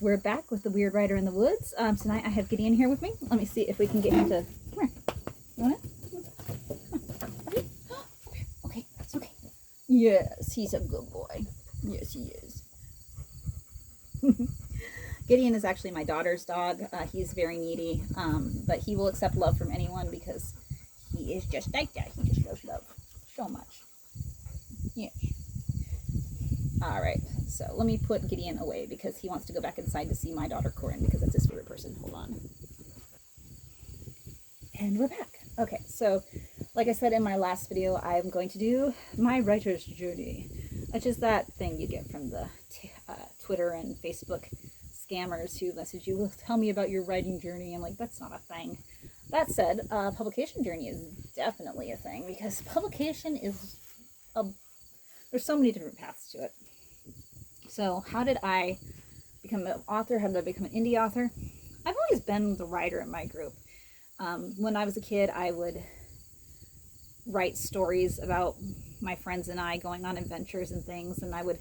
we're back with the Weird Writer in the Woods. Tonight I have Gideon here with me. Let me see if we can get him to. Come here. You want it? Okay, it's okay. Yes, he's a good boy. Yes, he is. Gideon is actually my daughter's dog. He's very needy, but he will accept love from anyone because he is just like that. He just loves love so much. Yes. All right, so let me put Gideon away because he wants to go back inside to see my daughter Corin because that's his favorite person. Hold on. And we're back. Okay, so like I said in my last video, I'm going to do my writer's journey, which is that thing you get from the Twitter and Facebook scammers who message you, well, tell me about your writing journey. I'm like, that's not a thing. That said, publication journey is definitely a thing because publication is there's so many different paths to it. So how did I become an author? How did I become an indie author? I've always been the writer in my group. When I was a kid, I would write stories about my friends and I going on adventures and things, and I would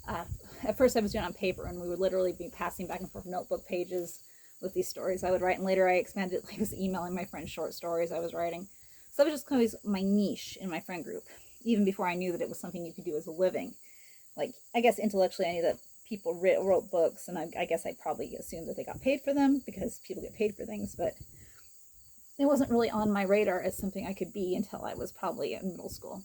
at first I was doing it on paper, and we would literally be passing back and forth notebook pages with these stories I would write, and later I expanded, I was emailing my friends short stories I was writing. So that was just kind of my niche in my friend group, even before I knew that it was something you could do as a living. Like, I guess intellectually I knew that people wrote books, and I guess I probably assumed that they got paid for them because people get paid for things, but it wasn't really on my radar as something I could be until I was probably in middle school.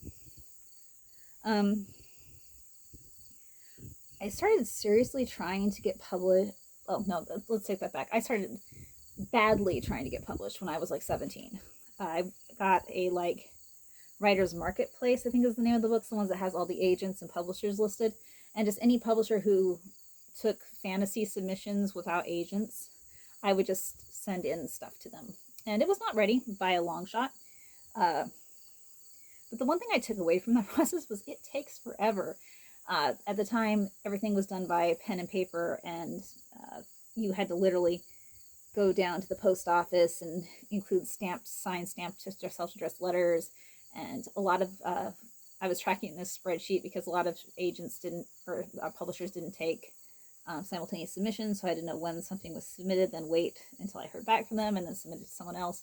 I started seriously trying to get published. Oh, no, let's take that back. I started badly trying to get published when I was like 17. I got a Writer's Marketplace, I think is the name of the book, the ones that has all the agents and publishers listed, and just any publisher who took fantasy submissions without agents, I would just send in stuff to them. And it was not ready by a long shot. But the one thing I took away from that process was it takes forever. At the time, everything was done by pen and paper, and you had to literally go down to the post office and include signed stamped self-addressed letters. And a lot of, I was tracking this spreadsheet because a lot of agents didn't, or publishers didn't take simultaneous submissions, so I had to know when something was submitted, then wait until I heard back from them, and then submit it to someone else.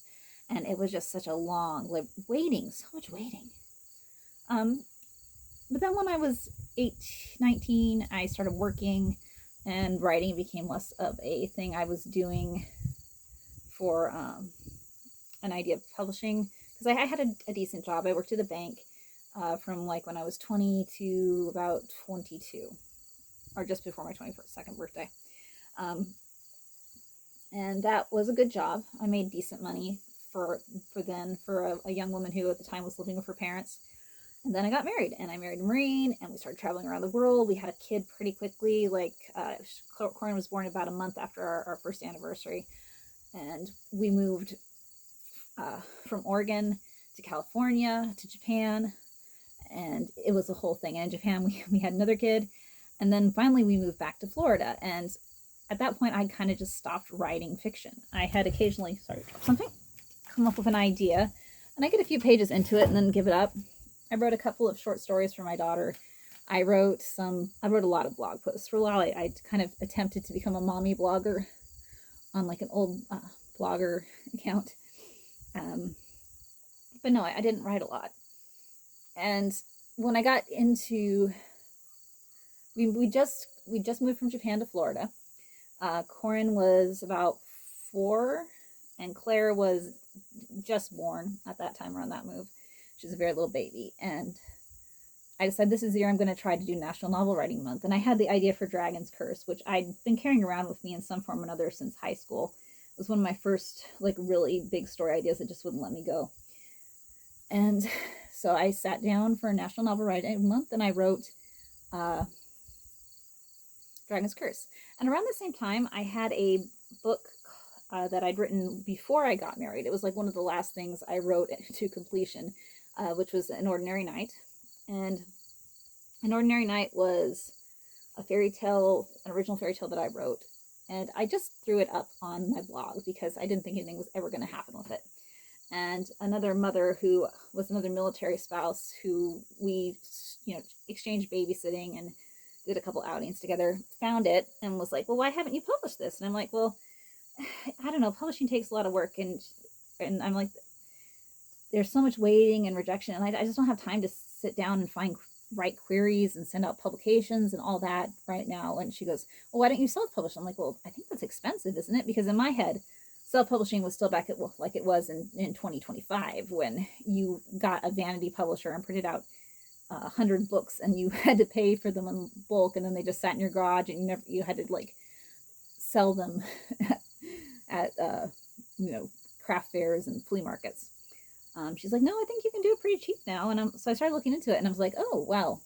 And it was just such a long, waiting, so much waiting. But then when I was 19, I started working, and writing became less of a thing I was doing for an idea of publishing, because I had a decent job. I worked at a bank from when I was 20 to about 22, or just before my 22nd birthday. And that was a good job. I made decent money for a young woman who at the time was living with her parents. And then I got married, and I married a Marine, and we started traveling around the world. We had a kid pretty quickly. Corin was born about a month after our first anniversary, and we moved from Oregon to California to Japan, and it was a whole thing. And in Japan, we had another kid, and then finally we moved back to Florida. And at that point, I kind of just stopped writing fiction. I had occasionally, come up with an idea, and I get a few pages into it and then give it up. I wrote a couple of short stories for my daughter. I wrote a lot of blog posts. For a while, I kind of attempted to become a mommy blogger on an old blogger account. But no, I didn't write a lot. And when I got into, we just moved from Japan to Florida. Corin was about 4, and Claire was just born at that time around that move. She was a very little baby, and I decided this is the year I'm going to try to do National Novel Writing Month. And I had the idea for Dragon's Curse, which I'd been carrying around with me in some form or another since high school. It was one of my first really big story ideas that just wouldn't let me go. And so I sat down for National Novel Writing Month, and I wrote Dragon's Curse. And around the same time, I had a book that I'd written before I got married. It was one of the last things I wrote to completion, which was An Ordinary Night. And An Ordinary Night was an original fairy tale that I wrote. And I just threw it up on my blog because I didn't think anything was ever going to happen with it. And another mother who was another military spouse who we, exchanged babysitting and did a couple outings together, found it, and was like, well, why haven't you published this? And I'm like, well, I don't know, publishing takes a lot of work, and I'm like, there's so much waiting and rejection, and I just don't have time to sit down and write queries and send out publications and all that right now. And she goes, well, why don't you self-publish? I'm like, well, I think that's expensive, isn't it? Because in my head, self-publishing was still back at, well, like it was in 2025, when you got a vanity publisher and printed out 100 books, and you had to pay for them in bulk, and then they just sat in your garage, and you had to like sell them at craft fairs and flea markets. She's like, no, I think you can do it pretty cheap now. And so I started looking into it, and I was like, oh, wow.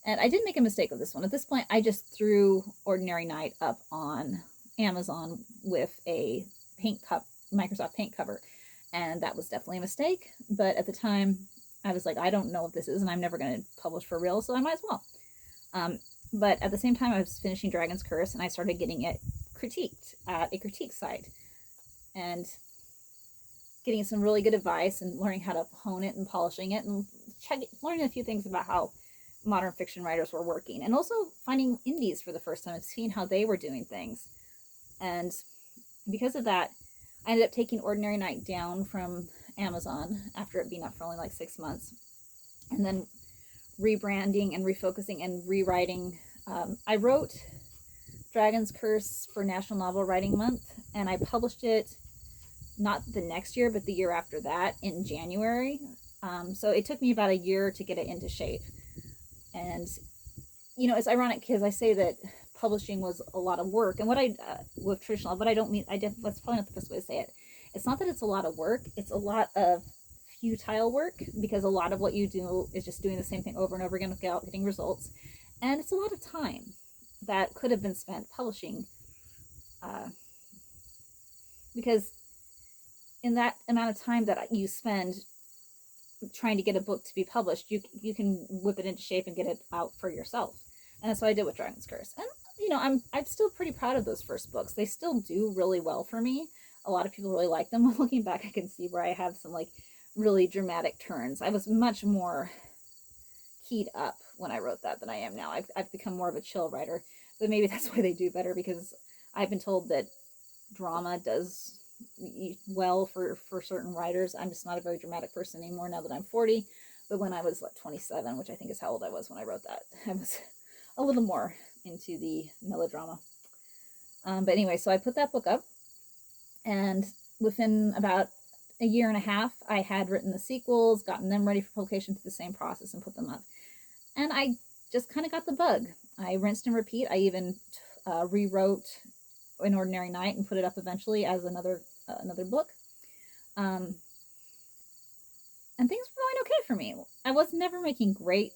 And I did make a mistake with this one. At this point, I just threw Ordinary Night up on Amazon with a Microsoft Paint cover. And that was definitely a mistake. But at the time, I was like, I don't know what this is, and I'm never going to publish for real, so I might as well. But at the same time, I was finishing Dragon's Curse, and I started getting it critiqued at a critique site. And getting some really good advice and learning how to hone it and polishing it, and learning a few things about how modern fiction writers were working, and also finding indies for the first time and seeing how they were doing things. And because of that, I ended up taking Ordinary Night down from Amazon after it being up for only like 6 months, and then rebranding and refocusing and rewriting. I wrote Dragon's Curse for National Novel Writing Month, and I published it not the next year, but the year after that in January. So it took me about a year to get it into shape. And, it's ironic because I say that publishing was a lot of work. And with traditional, but I don't mean, that's probably not the best way to say it. It's not that it's a lot of work, it's a lot of futile work, because a lot of what you do is just doing the same thing over and over again without getting results. And it's a lot of time that could have been spent publishing, because in that amount of time that you spend trying to get a book to be published, you can whip it into shape and get it out for yourself. And that's what I did with Dragon's Curse. And I'm still pretty proud of those first books. They still do really well for me. A lot of people really like them. Looking back, I can see where I have some like really dramatic turns. I was much more keyed up when I wrote that than I am now. I've become more of a chill writer, but maybe that's why they do better, because I've been told that drama does well for certain writers. I'm just not a very dramatic person anymore now that I'm 40, but when I was like 27, which I think is how old I was when I wrote that, I was a little more into the melodrama. But anyway, so I put that book up, and within about a year and a half, I had written the sequels, gotten them ready for publication through the same process, and put them up. And I just kind of got the bug. I rinsed and repeat. I even rewrote An Ordinary Night and put it up eventually as another book. And things were going okay for me. I was never making great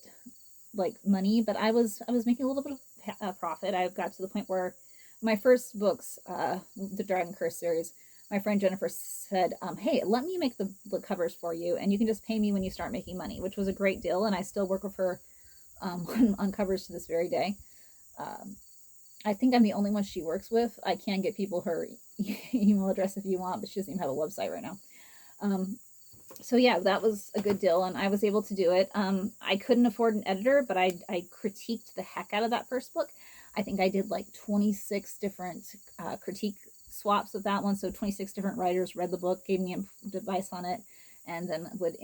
like money, but I was making a little bit of profit. I got to the point where my first books, the Dragon Curse series, my friend Jennifer said, hey, let me make the covers for you, and you can just pay me when you start making money, which was a great deal. And I still work with her on covers to this very day. I think I'm the only one she works with. I can get people her email address if you want, but she doesn't even have a website right now. So yeah, that was a good deal, and I was able to do it. I couldn't afford an editor, but I critiqued the heck out of that first book. I think I did like 26 different critique swaps of that one. So 26 different writers read the book, gave me advice on it, and then I would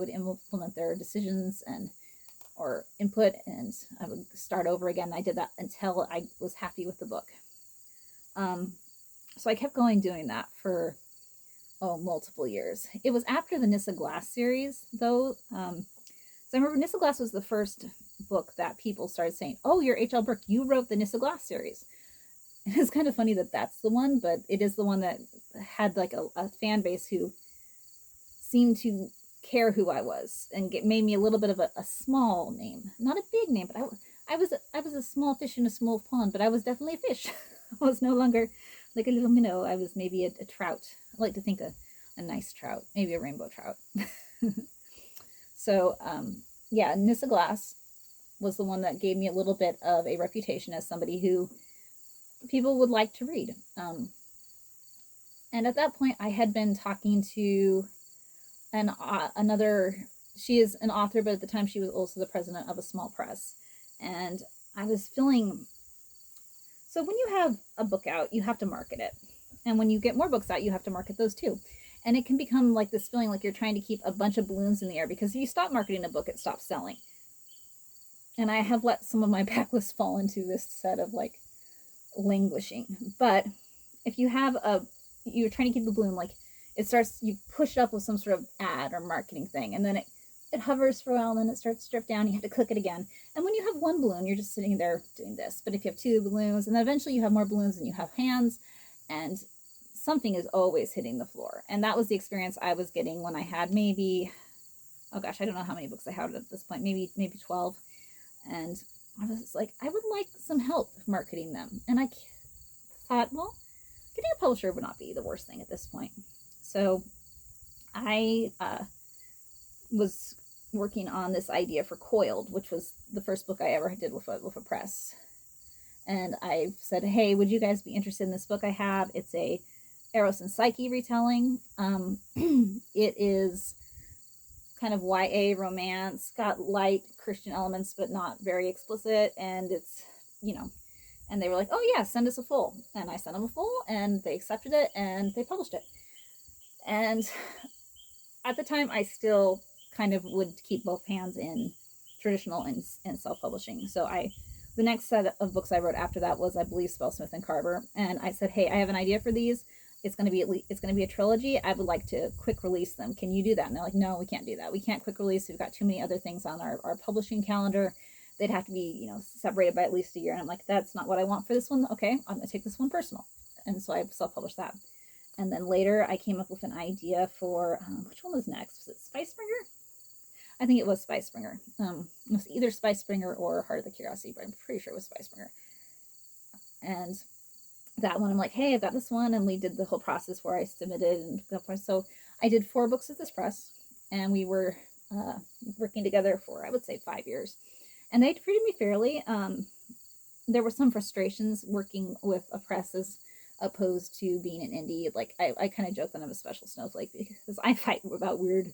implement their decisions or input, and I would start over again. I did that until I was happy with the book. So I kept going doing that for multiple years. It was after the Nissa Glass series, though. So I remember Nissa Glass was the first book that people started saying, oh, you're H.L. Burke, you wrote the Nissa Glass series. And it's kind of funny that that's the one, but it is the one that had like a fan base who seemed to care who I was, and made me a little bit of a small name. Not a big name, but I was a small fish in a small pond, but I was definitely a fish. I was no longer like a little minnow. I was maybe a trout. I like to think a nice trout, maybe a rainbow trout. So, yeah, Nissa Glass was the one that gave me a little bit of a reputation as somebody who people would like to read. And at that point, I had been talking to she is an author, but at the time she was also the president of a small press. and I was feeling, so when you have a book out, you have to market it. And when you get more books out, you have to market those too. And it can become like this feeling like you're trying to keep a bunch of balloons in the air, because if you stop marketing a book, it stops selling. And I have let some of my backlist fall into this set of like languishing. But if you have you're trying to keep the balloon, like it starts, you push it up with some sort of ad or marketing thing, and then it hovers for a while, and then it starts to drift down. You have to click it again. And when you have one balloon, you're just sitting there doing this. But if you have two balloons, and then eventually you have more balloons than you have hands, and something is always hitting the floor. And that was the experience I was getting when I had maybe, oh gosh, I don't know how many books I had at this point, maybe 12. And I was like, I would like some help marketing them. And I thought, well, getting a publisher would not be the worst thing at this point. So I was working on this idea for Coiled, which was the first book I ever did with a press. And I said, hey, would you guys be interested in this book I have? It's a Eros and Psyche retelling. It is kind of YA romance, got light Christian elements, but not very explicit. And it's, and they were like, oh yeah, send us a full. And I sent them a full, and they accepted it, and they published it. And at the time, I still kind of would keep both hands in traditional and self-publishing. So the next set of books I wrote after that was, I believe, Spellsmith and Carver. And I said, hey, I have an idea for these. It's going to be a trilogy. I would like to quick release them. Can you do that? And they're like, no, we can't do that. We can't quick release. We've got too many other things on our publishing calendar. They'd have to be, separated by at least a year. And I'm like, that's not what I want for this one. Okay, I'm going to take this one personal. And so I self-published that. And then later I came up with an idea for, which one was next? Was it Spice Springer? I think it was Spice Springer. It was either Spice Springer or Heart of the Curiosity, but I'm pretty sure it was Spice Springer. And that one, I'm like, hey, I've got this one. And we did the whole process where I submitted. And so I did 4 books at this press, and we were working together for, I would say, 5 years. And they treated me fairly. There were some frustrations working with a press as opposed to being an indie. Like I kind of joke that I'm a special snowflake, because I fight about weird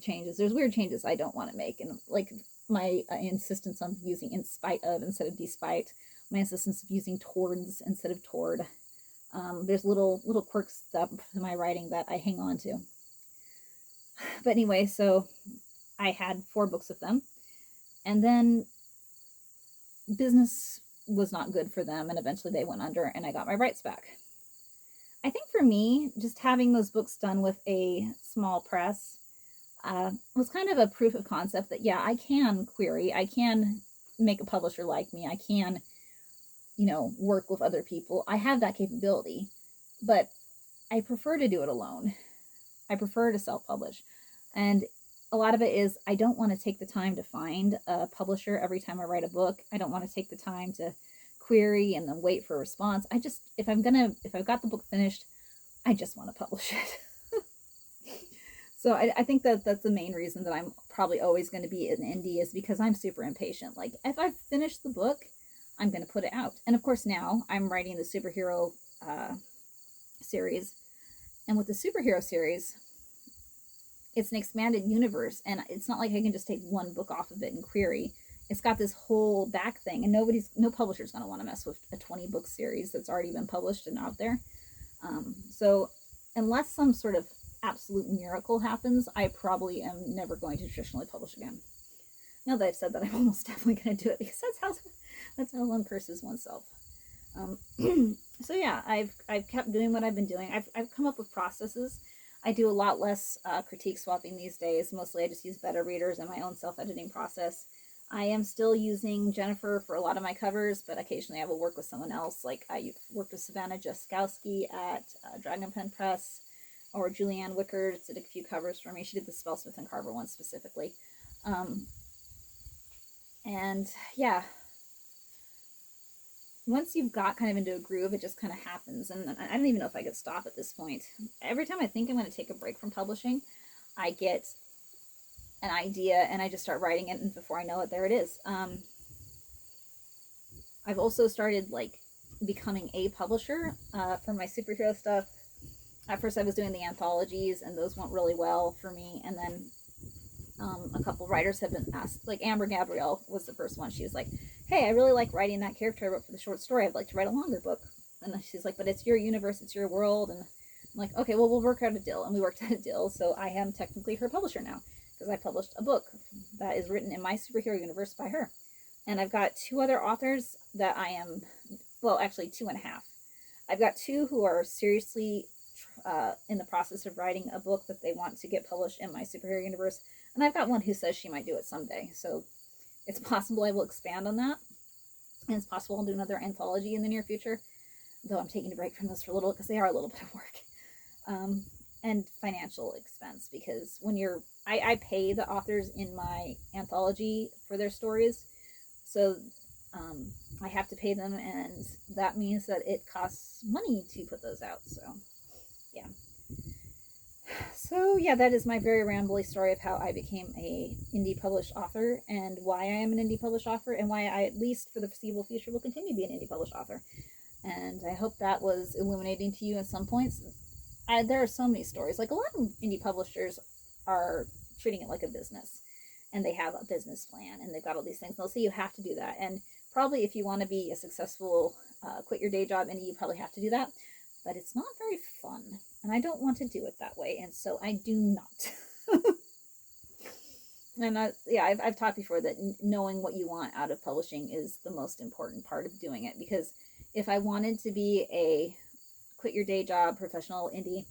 changes. There's weird changes I don't want to make. And like my insistence on using in spite of instead of despite, my insistence of using towards instead of toward. There's little quirks to my writing that I hang on to. But anyway, so I had 4 books of them, and then business was not good for them, and eventually they went under, and I got my rights back. I think for me, just having those books done with a small press was kind of a proof of concept that, yeah, I can query, I can make a publisher like me, I can work with other people. I have that capability, but I prefer to do it alone. I prefer to self-publish. And a lot of it is, I don't want to take the time to find a publisher every time I write a book. I don't want to take the time to query and then wait for a response. if I've got the book finished, I just want to publish it. So I think that's the main reason that I'm probably always going to be an indie, is because I'm super impatient. Like, if I've finished the book, I'm going to put it out. And of course, now I'm writing the superhero series. And with the superhero series, it's an expanded universe. And it's not like I can just take one book off of it and query. It's got this whole back thing. And no publisher's going to want to mess with a 20-book series that's already been published and out there. So unless some sort of absolute miracle happens, I probably am never going to traditionally publish again. Now that I've said that, I'm almost definitely going to do it, because that's how one curses oneself. So yeah, I've kept doing what I've been doing. I've come up with processes. I do a lot less critique swapping these days. Mostly I just use beta readers and my own self-editing process. I am still using Jennifer for a lot of my covers, but occasionally I will work with someone else. Like I worked with Savannah Jaskowski at Dragon Pen Press, or Julianne Wickard did a few covers for me. She did the Spellsmith and Carver one specifically. And yeah, once you've got kind of into a groove, it just kind of happens. And I don't even know if I could stop at this point. Every time I think I'm going to take a break from publishing, I get an idea and I just start writing it, and before I know it, there it is. I've also started like becoming a publisher for my superhero stuff. At first I was doing the anthologies, and those went really well for me, and then A couple writers have been asked, like Amber Gabrielle was the first one. She was like, hey, I really like writing that character I wrote for the short story. I'd like to write a longer book. And she's like, but it's your universe, it's your world. And I'm like, okay, well, we'll work out a deal. And we worked out a deal. So I am technically her publisher now because I published a book that is written in my superhero universe by her. And I've got two other authors that I am, well, actually two and a half. I've got two who are seriously in the process of writing a book that they want to get published in my superhero universe. And I've got one who says she might do it someday. So it's possible I will expand on that. And it's possible I'll do another anthology in the near future. Though I'm taking a break from those for a little because they are a little bit of work. And financial expense because when I pay the authors in my anthology for their stories. So I have to pay them, and that means that it costs money to put those out. So yeah, that is my very rambly story of how I became a indie published author and why I am an indie published author and why I, at least for the foreseeable future, will continue to be an indie published author. And I hope that was illuminating to you at some points. There are so many stories. Like, a lot of indie publishers are treating it like a business, and they have a business plan, and they've got all these things. They'll say you have to do that, and probably if you want to be a successful quit your day job indie, you probably have to do that. But it's not very fun, and I don't want to do it that way, and so I do not. And I've talked before that knowing what you want out of publishing is the most important part of doing it, because if I wanted to be a quit your day job professional indie,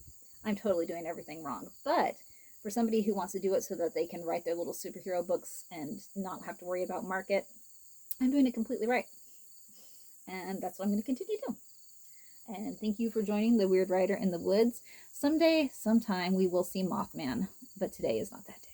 I'm totally doing everything wrong. But for somebody who wants to do it so that they can write their little superhero books and not have to worry about market, I'm doing it completely right. And that's what I'm going to continue to do. And thank you for joining the Weird Writer in the Woods. Someday, sometime, we will see Mothman, but today is not that day.